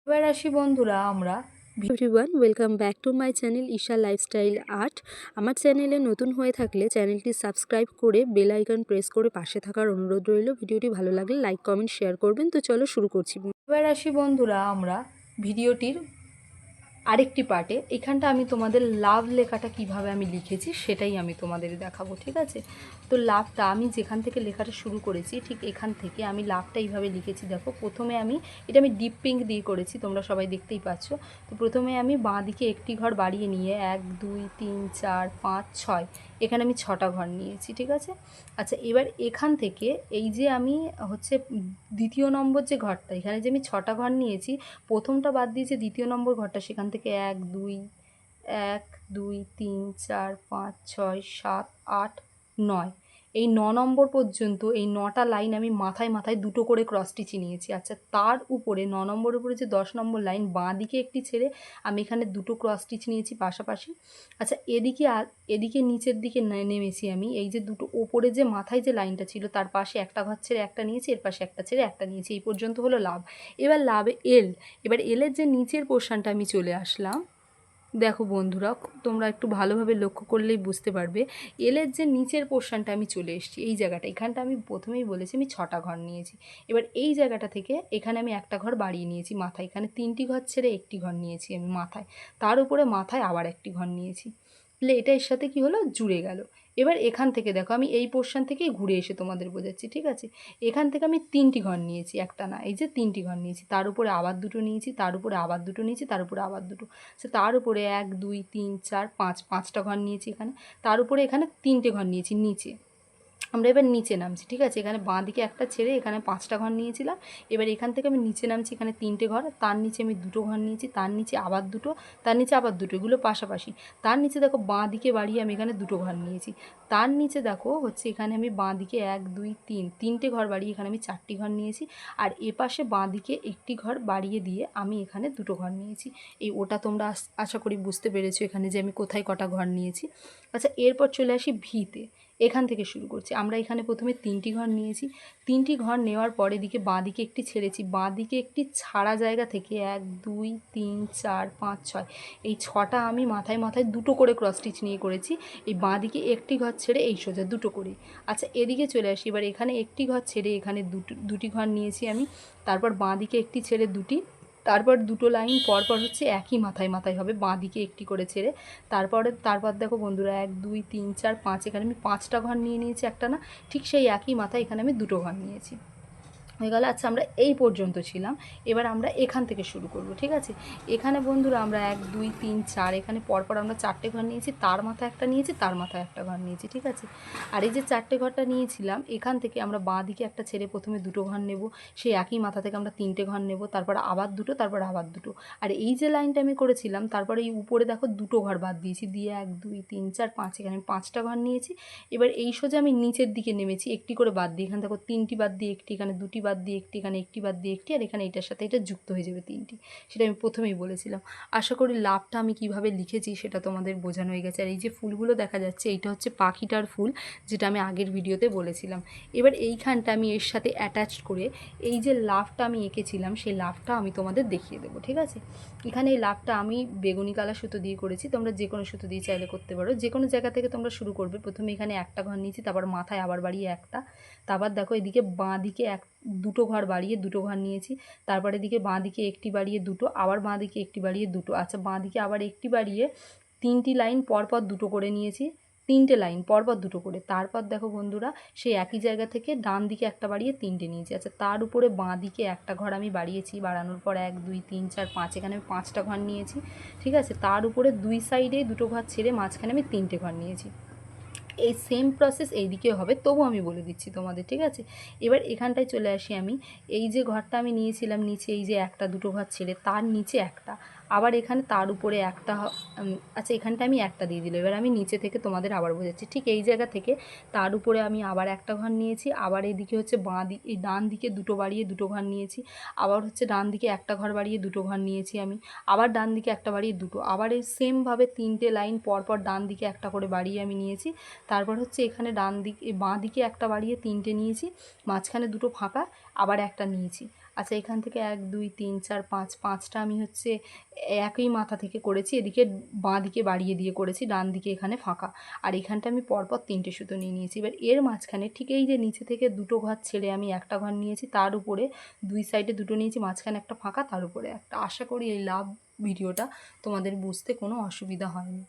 এবার আসি বন্ধুরা আমরা everyone welcome back to my channel Isha lifestyle art. আমার চ্যানেলে নতুন হয়ে থাকলে চ্যানেলটি সাবস্ক্রাইব করে বেল আইকন প্রেস করে পাশে থাকার অনুরোধ রইল। ভিডিওটি ভালো লাগলে লাইক কমেন্ট শেয়ার করবেন। তো চলো শুরু করছি। এবার আসি বন্ধুরা আমরা ভিডিওটির আরেকটি পার্টে। এখানটা আমি তোমাদের লাভ লেখাটা কিভাবে আমি লিখেছি সেটাই আমি তোমাদের দেখাবো, ঠিক আছে? তো লাভটা আমি যেখান থেকে লেখাটা শুরু করেছি ঠিক এখান থেকে আমি লাভটা এইভাবে লিখেছি। দেখো, প্রথমে এটা আমি ডিপ পিঙ্ক দিয়ে করেছি, তোমরা সবাই দেখতেই পাচ্ছ। তো প্রথমে আমি বাঁ দিকে একটি ঘর বাড়িয়ে নিয়ে 1 2 3 4 5 6 এখানে আমি 6টা ঘর নিয়েছি, ঠিক আছে? আচ্ছা, এবার এখান থেকে এই যে আমি হচ্ছে দ্বিতীয় নম্বর যে ঘরটা, এখানে যে আমি 6টা ঘর নিয়েছি, প্রথমটা বাদ দিয়ে যে দ্বিতীয় নম্বর ঘরটা সেখান থেকে 1 2 3 4 5 6 7 8 9, এই 9 নম্বর পর্যন্ত এই 9টা লাইন আমি মাথায় মাথায় দুটো করে ক্রস স্টিচ নিয়েছি। আচ্ছা, তার উপরে 9 নম্বরের উপরে যে 10 নম্বর লাইন বাঁ দিকে একটি ছেড়ে আমি এখানে দুটো ক্রস স্টিচ নিয়েছি পাশাপাশি। আচ্ছা, এদিকে নিচের দিকে নেমেছি আমি, এই যে দুটো ওপরে যে মাথায় যে লাইনটা ছিল তার পাশে একটা ঘর ছেড়ে একটা নিয়েছি, এর পাশে একটা ছেড়ে একটা নিয়েছি। এই পর্যন্ত হলো লাভ। এবার লাভে এল, এবার এলের যে নিচের পোর্শনটা আমি চলে আসলাম। দেখো বন্ধুরা, তোমরা একটু ভালোভাবে লক্ষ্য করলেই বুঝতে পারবে। এলের যে নিচের পোর্শনটা আমি চলে এসেছি এই জায়গাটা, এখানটা আমি প্রথমেই বলেছি আমি 6টা ঘর নিয়েছি। এবার এই জায়গাটা থেকে এখানে আমি একটা ঘর বাড়িয়ে নিয়েছি মাথায়, এখানে 3টি ঘর ছেড়ে একটি ঘর নিয়েছি আমি মাথায়, তার উপরে মাথায় আবার একটি ঘর নিয়েছি। তাহলে এটা এর সাথে কি হলো, জুড়ে গেল। এবার এখান থেকে দেখো, আমি এই পোর্শন থেকেই ঘুরে এসে তোমাদের বোঝাচ্ছি, ঠিক আছে? এখান থেকে আমি 3টি ঘর নিয়েছি, একটা না, এই যে 3টি ঘর নিয়েছি, তার উপরে আবার দুটো নিয়েছি, তার উপরে আবার দুটো নিয়েছি, তার উপরে আবার দুটো, সে তার উপরে 1 2 3 4 5 5টা ঘর নিয়েছি এখানে, তার উপরে এখানে 3টে ঘর নিয়েছি নিচে। আমরা এবার নিচে নামছি, ঠিক আছে? এখানে বাঁ দিকে একটা ছেড়ে এখানে 5টা ঘর নিয়েছিলাম। এবার এখান থেকে আমি নিচে নামছি, এখানে 3টে ঘর, তার নিচে আমি দুটো ঘর নিয়েছি, তার নিচে আবার দুটো, তার নিচে আবার দুটো, এগুলো পাশাপাশি। তার নিচে দেখো বাঁ দিকে বাড়িয়ে আমি এখানে দুটো ঘর নিয়েছি। তার নিচে দেখো হচ্ছে এখানে আমি বাঁ দিকে 1 2 3 3টে ঘর বাড়িয়ে এখানে আমি 4টি ঘর নিয়েছি। আর এপাশে বাঁ দিকে একটি ঘর বাড়িয়ে দিয়ে আমি এখানে দুটো ঘর নিয়েছি। এই ওটা তোমরা আশা করি বুঝতে পেরেছো এখানে যে আমি কোথায় কটা ঘর নিয়েছি। আচ্ছা, এরপর চলে আসি ভিতে। এখান থেকে শুরু করছি। আমরা এখানে প্রথমে 3টি ঘর নিয়েছি। 3টি ঘর নেওয়ার পর এদিকে বাঁ দিকে একটি ছেড়েছি, বাঁ দিকে একটি ছাড়া জায়গা থেকে 1 2 3 4 5 6 এই 6টা আমি মাথায় মাথায় দুটো করে ক্রস স্টিচ নিয়ে করেছি। এই বাঁ দিকে একটি ঘর ছেড়ে এই সোজা দুটো করে। আচ্ছা, এদিকে চলে আসি। এবার এখানে একটি ঘর ছেড়ে এখানে দুটি ঘর নিয়েছি আমি, তারপর বাঁ দিকে একটি ছেড়ে দুটি, তারপর দুটো লাইন পরপর হচ্ছে একই মাথায় মাথায় হবে বাঁ দিকে একটি করে ছেড়ে। তারপর দেখো বন্ধুরা, 1 2 3 4 5, এখানে আমি 5টা ঘর নিয়ে নিয়েছি, একটা না, ঠিক সেই একই মাথায় এখানে আমি দুটো ঘর নিয়েছি, হয়ে গেল। আচ্ছা, আমরা এই পর্যন্ত ছিলাম। এবার আমরা এখান থেকে শুরু করব, ঠিক আছে? এখানে বন্ধুরা আমরা 1 2 3 4 এখানে পরপর আমরা 4টে ঘর নিয়েছি, তার মাথায় একটা নিয়েছি, তার মাথায় একটা ঘর নিয়েছি, ঠিক আছে? আর এই যে 4টে ঘরটা নিয়েছিলাম এখান থেকে আমরা বাঁ দিকে একটা ছেড়ে প্রথমে দুটো ঘর নেব, সেই একই মাথা থেকে আমরা 3টে ঘর নেব, তারপর আবার দুটো, তারপর আবার দুটো। আর এই যে লাইনটা আমি করেছিলাম তারপরে এই উপরে দেখো দুটো ঘর বাদ দিয়েছি, দিয়ে 1 2 3 4 5 এখানে আমি 5টা ঘর নিয়েছি। এবার এই সোজা আমি নিচের দিকে নেমেছি, একটি করে বাদ দিয়ে, এখানে দেখো 3টি বাদ দিয়ে একটি, এখানে দুটি বাদ দিয়ে একটি, এখানে একটি বাদ দিয়ে একটি, আর এখানে এটার সাথে এটা যুক্ত হয়ে যাবে 3টি। সেটা আমি প্রথমেই বলেছিলাম। আশা করি লাভটা আমি কিভাবে লিখেছি সেটা তোমাদের বোঝানো হয়ে গেছে। আর এই যে ফুলগুলো দেখা যাচ্ছে এইটা হচ্ছে পাখিটার ফুল, যেটা আমি আগের ভিডিওতে বলেছিলাম। এবার এইখানটা আমি এর সাথে অ্যাটাচড করে এই যে লাভটা আমি এঁকেছিলাম সেই লাভটা আমি তোমাদের দেখিয়ে দেবো, ঠিক আছে? এখানে এই লাভটা আমি বেগুনি কালার সুতো দিয়ে করেছি, তোমরা যে কোনো সুতো দিয়ে চাইলে করতে পারো, যে কোনো জায়গা থেকে তোমরা শুরু করবে। প্রথমে এখানে একটা ঘর নিয়েছি, তারপর মাথায় আবার বাড়িয়ে একটা, তারপর দেখো এদিকে বাঁ দিকে দুটো ঘর বাড়িয়ে দুটো ঘর নিয়েছি, তারপর এদিকে বাঁ দিকে একটি বাড়িয়ে দুটো, আবার বাঁ দিকে একটি বাড়িয়ে দুটো। আচ্ছা, বাঁ দিকে আবার একটি বাড়িয়ে 3টি লাইন পরপর দুটো করে নিয়েছি, 3টে লাইন পরপর দুটো করে। তারপর দেখো বন্ধুরা, সেই একই জায়গা থেকে ডান দিকে একটা বাড়িয়ে 3টে নিয়েছি। আচ্ছা, তার উপরে বাঁ দিকে একটা ঘর আমি বাড়িয়েছি, বাড়ানোর পর 1 2 3 4 5 এখানে আমি 5টা ঘর নিয়েছি, ঠিক আছে? তার উপরে দুই সাইডেই দুটো ঘর ছেড়ে মাঝখানে আমি 3টে ঘর নিয়েছি। এই সেম প্রসেস এই দিকেও হবে, তবু আমি বলে দিচ্ছি তোমাদের, ঠিক আছে? এবার এখানটায় চলে আসি আমি। এই যে ঘরটা আমি নিয়েছিলাম নিচে, এই যে একটা দুটো ঘর ছেড়ে তার নিচে একটা, আবার এখানে তার উপরে একটা আচ্ছা, এখানটা আমি একটা দিয়ে দিলাম। এবার আমি নিচে থেকে তোমাদের আবার বোঝাচ্ছি। ঠিক এই জায়গা থেকে তার উপরে আমি আবার একটা ঘর নিয়েছি, আবার এদিকে হচ্ছে এই ডান দিকে দুটো বাড়িয়ে দুটো ঘর নিয়েছি, আবার হচ্ছে ডান দিকে একটা ঘর বাড়িয়ে দুটো ঘর নিয়েছি আমি, আবার ডান দিকে একটা বাড়িয়ে দুটো, আবার এই সেমভাবে 3টে লাইন পরপর ডান দিকে একটা করে বাড়িয়ে আমি নিয়েছি। তারপর হচ্ছে এখানে বাঁ দিকে একটা বাড়িয়ে 3টে নিয়েছি, মাঝখানে দুটো ফাঁকা, আবার একটা নিয়েছি। আচ্ছা, এখান থেকে 1 2 3 4 5 5টা আমি হচ্ছে একই মাথা থেকে করেছি, এদিকে বাঁ দিকে বাড়িয়ে দিয়ে করেছি, ডান দিকে এখানে ফাঁকা, আর এখানটা আমি পরপর 3টে সুতো নিয়ে নিয়েছি। এবার এর মাঝখানে ঠিক এই যে নিচে থেকে 2টো ঘর ছেড়ে আমি একটা ঘর নিয়েছি, তার উপরে 2 সাইডে 2টো নিয়েছি, মাঝখানে একটা ফাঁকা, তার উপরে একটা। আশা করি এই লাভ ভিডিওটা তোমাদের বুঝতে কোনো অসুবিধা হয়নি।